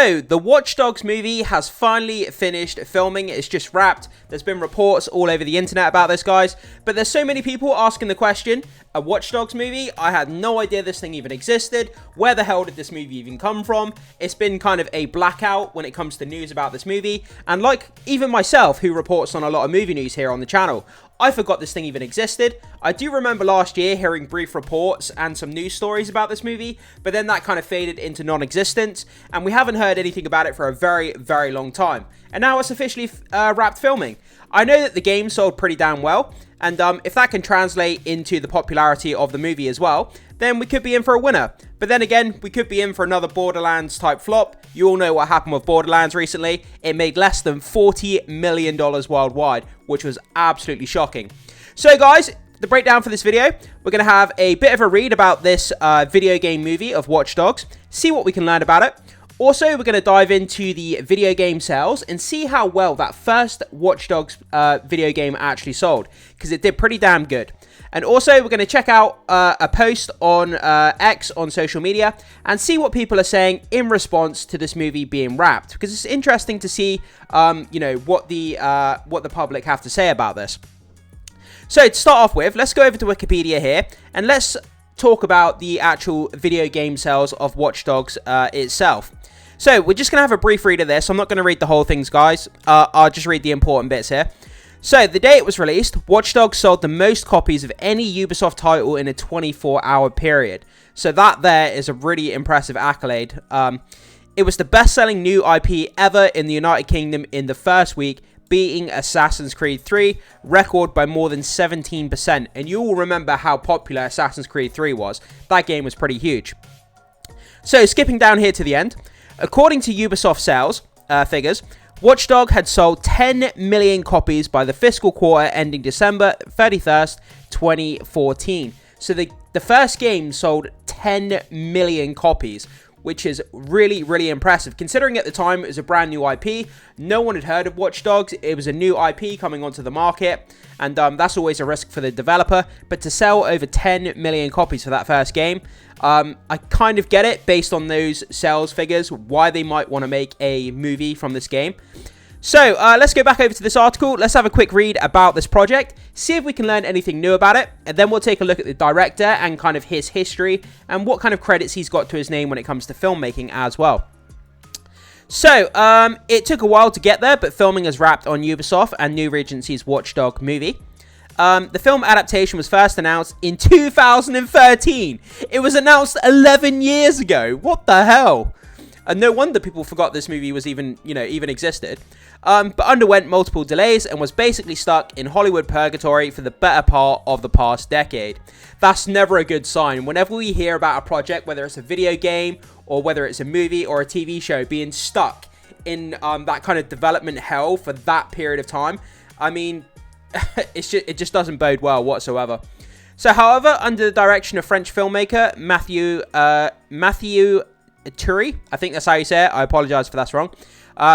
So, the Watch Dogs movie has finally finished filming. It's just wrapped. There's been reports all over the internet about this, guys. But there's so many people asking the question, a Watch Dogs movie? I had no idea this thing even existed. Where the hell did this movie even come from? It's been kind of a blackout when it comes to news about this movie. And like even myself, who reports on a lot of movie news here on the channel, I forgot this thing even existed. I do remember last year hearing brief reports and some news stories about this movie, but then that kind of faded into non-existence, and we haven't heard anything about it for a very, very long time. And now it's officially wrapped filming. I know that the game sold pretty damn well, and if that can translate into the popularity of the movie as well, then we could be in for a winner. But then again, we could be in for another Borderlands type flop. You all know what happened with Borderlands recently. It made less than $40 million worldwide, which was absolutely shocking. So guys, the breakdown for this video, we're going to have a bit of a read about this video game movie of Watch Dogs, see what we can learn about it. Also, we're going to dive into the video game sales and see how well that first Watch Dogs video game actually sold, because it did pretty damn good. And also, we're going to check out a post on X on social media and see what people are saying in response to this movie being wrapped, because it's interesting to see, you know, what the public have to say about this. So to start off with, let's go over to Wikipedia here and let's talk about the actual video game sales of Watch Dogs itself. So we're just going to have a brief read of this. I'm not going to read the whole things, guys. I'll just read the important bits here. So, the day it was released, Watch Dogs sold the most copies of any Ubisoft title in a 24-hour period. So that there is a really impressive accolade. It was the best-selling new IP ever in the United Kingdom in the first week, beating Assassin's Creed 3 record by more than 17%. And you all remember how popular Assassin's Creed 3 was. That game was pretty huge. So, skipping down here to the end, according to Ubisoft sales figures, Watch Dogs had sold 10 million copies by the fiscal quarter ending December 31st, 2014. So the first game sold 10 million copies, which is really, really impressive. Considering at the time it was a brand new IP, no one had heard of Watch Dogs. It was a new IP coming onto the market, and that's always a risk for the developer. But to sell over 10 million copies for that first game, I kind of get it based on those sales figures, why they might want to make a movie from this game. So let's go back over to this article. Let's have a quick read about this project, see if we can learn anything new about it, and then we'll take a look at the director and kind of his history and what kind of credits he's got to his name when it comes to filmmaking as well. So, it took a while to get there, but filming is wrapped on Ubisoft and New Regency's Watch Dogs movie. The film adaptation was first announced in 2013. It was announced 11 years ago. What the hell? And no wonder people forgot this movie was even existed. But underwent multiple delays and was basically stuck in Hollywood purgatory for the better part of the past decade. That's never a good sign. Whenever we hear about a project, whether it's a video game or whether it's a movie or a TV show, being stuck in that kind of development hell for that period of time, I mean, it just doesn't bode well whatsoever. So, however, under the direction of French filmmaker Mathieu Turi, I think that's how you say it. I apologize if that's wrong.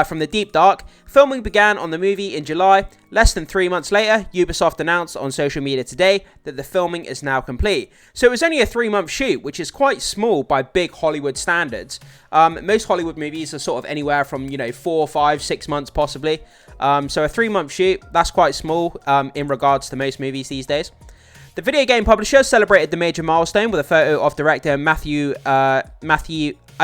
From the Deep Dark, filming began on the movie in July. Less than 3 months later, Ubisoft announced on social media today that the filming is now complete. So it was only a 3-month shoot, which is quite small by big Hollywood standards. Most Hollywood movies are sort of anywhere from 4, 5, 6 months possibly. So a 3-month shoot, that's quite small in regards to most movies these days. The video game publisher celebrated the major milestone with a photo of director Mathieu. I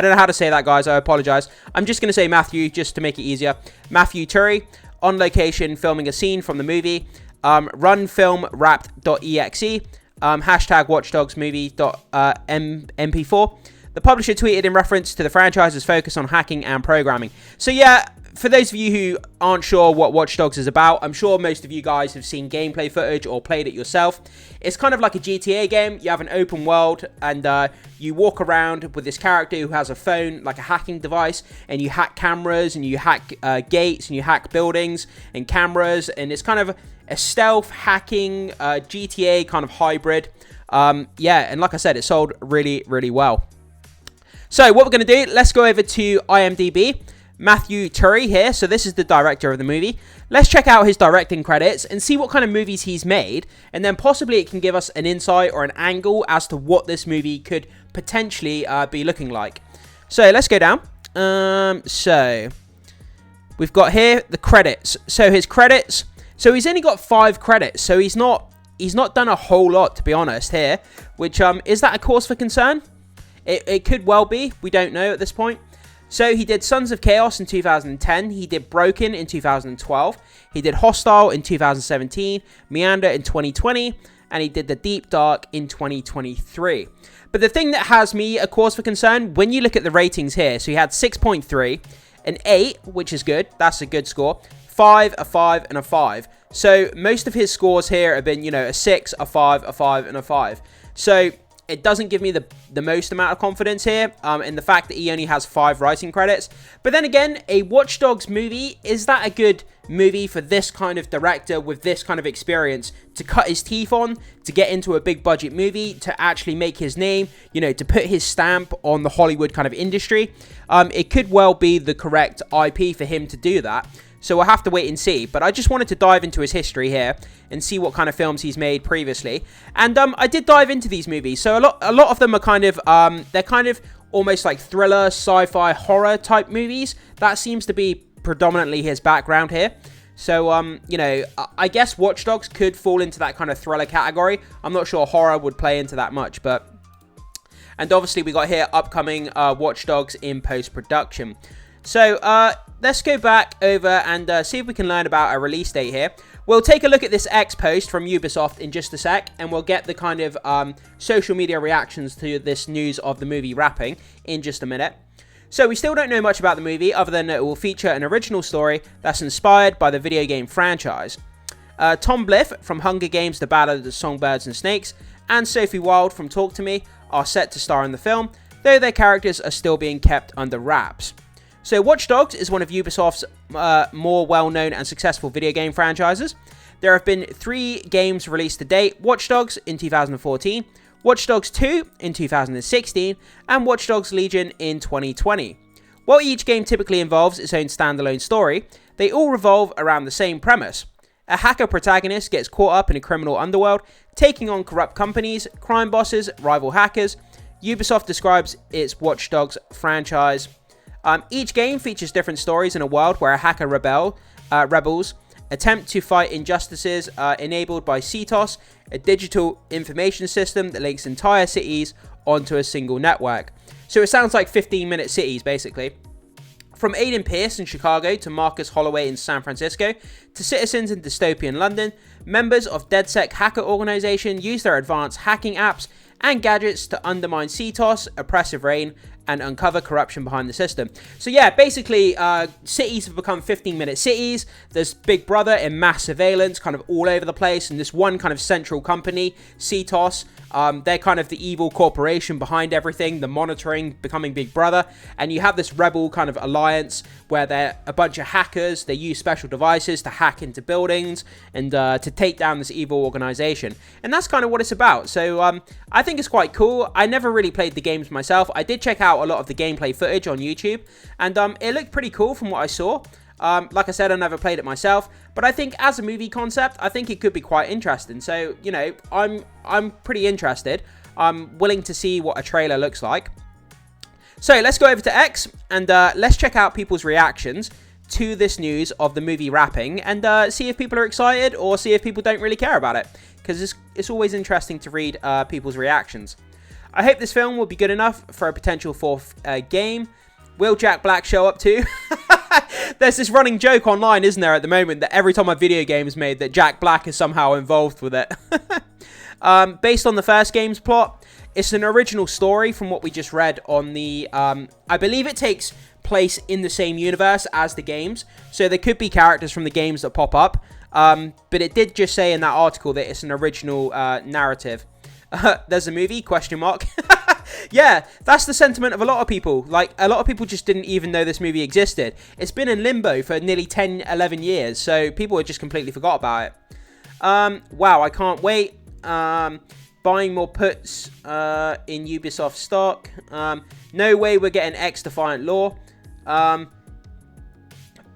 don't know how to say that, guys. I apologize. I'm just going to say Matthew just to make it easier. Mathieu Turi, on location filming a scene from the movie. Runfilmwrapped.exe. Hashtag watchdogsmovie.mp4. The publisher tweeted in reference to the franchise's focus on hacking and programming. So yeah, for those of you who aren't sure what Watch Dogs is about, I'm sure most of you guys have seen gameplay footage or played it yourself. It's kind of like a GTA game. You have an open world and you walk around with this character who has a phone, like a hacking device, and you hack cameras and you hack gates and you hack buildings and cameras, and it's kind of a stealth hacking GTA kind of hybrid. Yeah, and like I said, it sold really, really well. So what we're going to do, let's go over to IMDb. Mathieu Turi here, so this is the director of the movie. Let's check out his directing credits and see what kind of movies he's made, and then possibly it can give us an insight or an angle as to what this movie could potentially be looking like. So let's go down. So we've got here the credits. So his credits. So he's only got 5 credits. So he's not done a whole lot, to be honest, here. Which is that a cause for concern? It could well be. We don't know at this point. So he did Sons of Chaos in 2010. He did Broken in 2012. He did Hostile in 2017. Meander in 2020. And he did The Deep Dark in 2023. But the thing that has me a cause for concern, when you look at the ratings here, so he had 6.3, an 8, which is good. That's a good score. 5, a 5, and a 5. So most of his scores here have been, a 6, a 5, a 5, and a 5. So it doesn't give me the most amount of confidence here in the fact that he only has 5 writing credits. But then again, a Watch Dogs movie, is that a good movie for this kind of director with this kind of experience to cut his teeth on, to get into a big budget movie, to actually make his name, to put his stamp on the Hollywood kind of industry? It could well be the correct IP for him to do that. So we'll have to wait and see. But I just wanted to dive into his history here and see what kind of films he's made previously. And I did dive into these movies. So a lot of them are kind of, they're kind of almost like thriller, sci-fi, horror type movies. That seems to be predominantly his background here. So, I guess Watch Dogs could fall into that kind of thriller category. I'm not sure horror would play into that much, but... And obviously we got here upcoming Watch Dogs in post-production. So, let's go back over and see if we can learn about a release date here. We'll take a look at this X post from Ubisoft in just a sec, and we'll get the kind of social media reactions to this news of the movie wrapping in just a minute. So we still don't know much about the movie, other than it will feature an original story that's inspired by the video game franchise. Tom Blyth from Hunger Games, The Ballad of the Songbirds and Snakes, and Sophie Wilde from Talk to Me are set to star in the film, though their characters are still being kept under wraps. So Watch Dogs is one of Ubisoft's more well-known and successful video game franchises. There have been 3 games released to date: Watch Dogs in 2014, Watch Dogs 2 in 2016, and Watch Dogs Legion in 2020. While each game typically involves its own standalone story, they all revolve around the same premise. A hacker protagonist gets caught up in a criminal underworld, taking on corrupt companies, crime bosses, rival hackers. Ubisoft describes its Watch Dogs franchise. Each game features different stories in a world where a hacker rebels attempt to fight injustices enabled by CTOS, a digital information system that links entire cities onto a single network. So it sounds like 15-minute cities, basically. From Aiden Pierce in Chicago to Marcus Holloway in San Francisco to citizens in dystopian London, members of DedSec hacker organization use their advanced hacking apps and gadgets to undermine CTOS, oppressive reign, and uncover corruption behind the system. So yeah, basically, cities have become 15-minute cities. There's Big Brother in mass surveillance kind of all over the place, and this one kind of central company, CTOS, they're kind of the evil corporation behind everything, the monitoring becoming Big Brother, and you have this rebel kind of alliance where they're a bunch of hackers. They use special devices to hack into buildings and to take down this evil organization, and that's kind of what it's about. So I think it's quite cool. I never really played the games myself. I did check out a lot of the gameplay footage on YouTube, and it looked pretty cool from what I saw. Like I said, I never played it myself, but I think as a movie concept, I think it could be quite interesting. So, I'm pretty interested. I'm willing to see what a trailer looks like. So let's go over to X and let's check out people's reactions to this news of the movie wrapping, and see if people are excited or see if people don't really care about it, because it's always interesting to read people's reactions. I hope this film will be good enough for a potential 4th game. Will Jack Black show up too? There's this running joke online, isn't there, at the moment, that every time a video game is made, that Jack Black is somehow involved with it. Based on the first game's plot, it's an original story from what we just read on the... I believe it takes place in the same universe as the games, so there could be characters from the games that pop up. But it did just say in that article that it's an original narrative. There's a movie, question mark. Yeah, that's the sentiment of a lot of people. Like, a lot of people just didn't even know this movie existed. It's been in limbo for nearly 10, 11 years, so people had just completely forgot about it. Wow, I can't wait. Buying more puts in Ubisoft stock. No way we're getting X Defiant Law.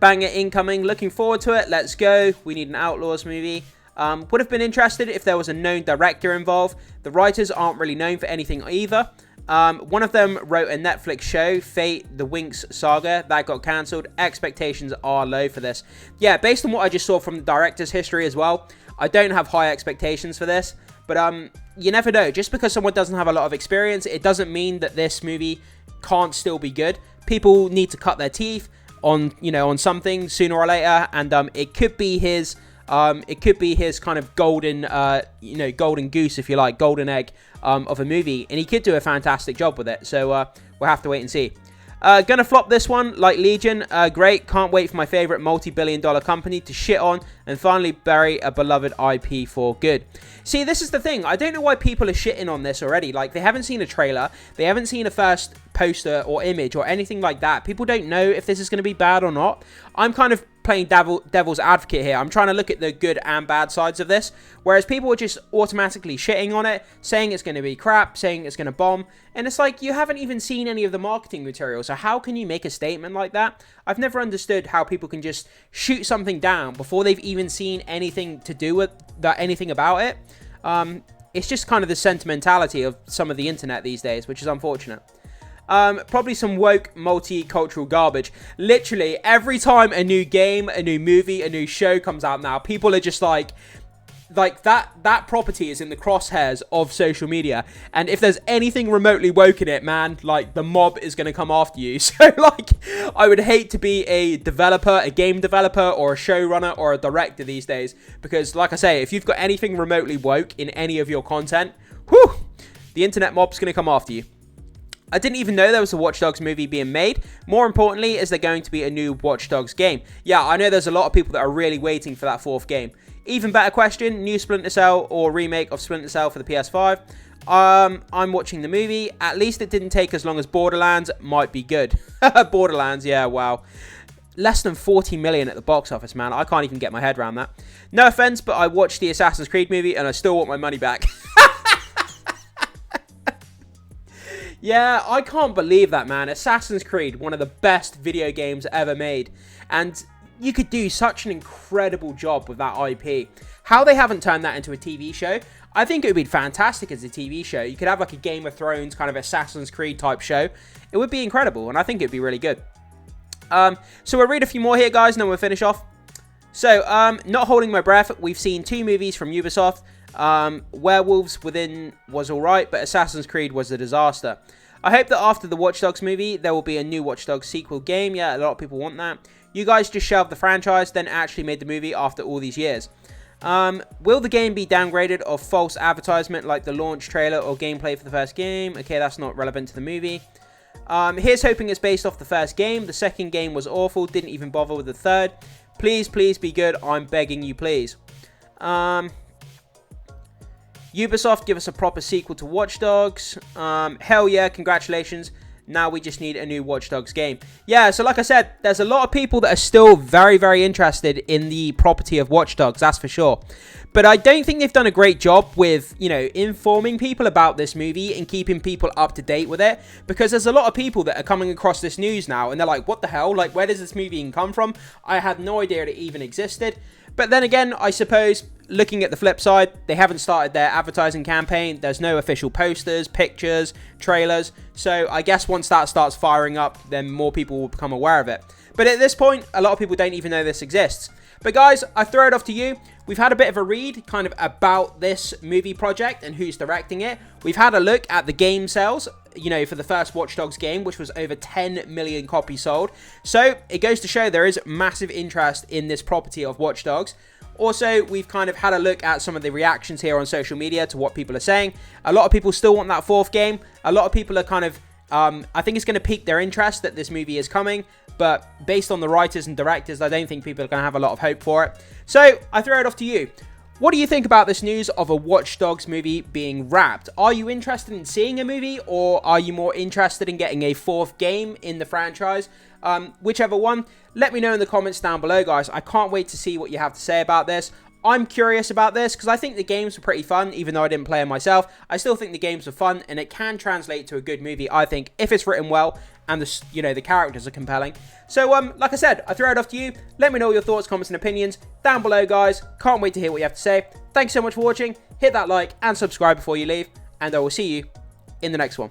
Banger incoming. Looking forward to it. Let's go. We need an Outlaws movie. Would have been interested if there was a known director involved. The writers aren't really known for anything either. One of them wrote a Netflix show, Fate, the Winx Saga, that got cancelled. Expectations are low for this. Yeah, based on what I just saw from the director's history as well, I don't have high expectations for this. But you never know. Just because someone doesn't have a lot of experience, it doesn't mean that this movie can't still be good. People need to cut their teeth on, on something sooner or later, and it could be his kind of golden, golden goose, if you like, golden egg of a movie, and he could do a fantastic job with it. So we'll have to wait and see. Gonna flop this one like Legion. Great, can't wait for my favorite multi-billion-dollar company to shit on and finally bury a beloved IP for good. See, this is the thing. I don't know why people are shitting on this already. Like, they haven't seen a trailer, they haven't seen a first poster or image or anything like that. People don't know if this is going to be bad or not. I'm kind of playing devil's advocate here. I'm trying to look at the good and bad sides of this, whereas people are just automatically shitting on it, saying it's going to be crap, saying it's going to bomb, and it's like, you haven't even seen any of the marketing material, so how can you make a statement like that? I've never understood how people can just shoot something down before they've even seen anything to do with that, anything about it. It's just kind of the sentimentality of some of the internet these days, which is unfortunate. Probably some woke multicultural garbage. Literally, every time a new game, a new movie, a new show comes out now, people are just like that property is in the crosshairs of social media. And if there's anything remotely woke in it, man, like, the mob is going to come after you. So, like, I would hate to be a developer, a game developer, or a showrunner, or a director these days. Because, like I say, if you've got anything remotely woke in any of your content, whew, the internet mob's going to come after you. I didn't even know there was a Watch Dogs movie being made. More importantly, is there going to be a new Watch Dogs game? Yeah, I know there's a lot of people that are really waiting for that fourth game. Even better question, new Splinter Cell or remake of Splinter Cell for the PS5. I'm watching the movie. At least it didn't take as long as Borderlands. Might be good. Borderlands, yeah, wow. Less than 40 million at the box office, man. I can't even get my head around that. No offense, but I watched the Assassin's Creed movie and I still want my money back. Yeah, I can't believe that, man. Assassin's Creed, one of the best video games ever made. And you could do such an incredible job with that IP. How they haven't turned that into a TV show, I think it would be fantastic as a TV show. You could have like a Game of Thrones kind of Assassin's Creed type show. It would be incredible, and I think it would be really good. So we'll read a few more here, guys, and then we'll finish off. So, not holding my breath, we've seen 2 movies from Ubisoft. Werewolves Within was alright, but Assassin's Creed was a disaster. I hope that after the Watch Dogs movie, there will be a new Watch Dogs sequel game. Yeah, a lot of people want that. You guys just shelved the franchise, then actually made the movie after all these years. Will the game be downgraded of false advertisement like the launch trailer or gameplay for the first game? Okay, that's not relevant to the movie. Here's hoping it's based off the first game. The second game was awful, didn't even bother with the third. Please, please be good. I'm begging you, please. Ubisoft, give us a proper sequel to Watch Dogs. Hell yeah, congratulations. Now we just need a new Watch Dogs game. Yeah, so like I said, there's a lot of people that are still very, very interested in the property of Watch Dogs, that's for sure. But I don't think they've done a great job with, informing people about this movie and keeping people up to date with it. Because there's a lot of people that are coming across this news now and they're like, what the hell? Like, where does this movie even come from? I had no idea it even existed. But then again, I suppose, looking at the flip side, they haven't started their advertising campaign. There's no official posters, pictures, trailers. So I guess once that starts firing up, then more people will become aware of it. But at this point, a lot of people don't even know this exists. But guys, I throw it off to you. We've had a bit of a read kind of about this movie project and who's directing it. We've had a look at the game sales, for the first Watch Dogs game, which was over 10 million copies sold. So it goes to show there is massive interest in this property of Watch Dogs. Also, we've kind of had a look at some of the reactions here on social media to what people are saying. A lot of people still want that fourth game. A lot of people are kind of, I think it's going to pique their interest that this movie is coming. But based on the writers and directors, I don't think people are going to have a lot of hope for it. So I throw it off to you. What do you think about this news of a Watch Dogs movie being wrapped? Are you interested in seeing a movie, or are you more interested in getting a fourth game in the franchise? Whichever one, let me know in the comments down below, guys. I can't wait to see what you have to say about this. I'm curious about this because I think the games were pretty fun, even though I didn't play them myself. I still think the games are fun, and it can translate to a good movie, I think, if it's written well and the characters are compelling. So, like I said, I throw it off to you. Let me know your thoughts, comments, and opinions down below, guys. Can't wait to hear what you have to say. Thanks so much for watching. Hit that like and subscribe before you leave, and I will see you in the next one.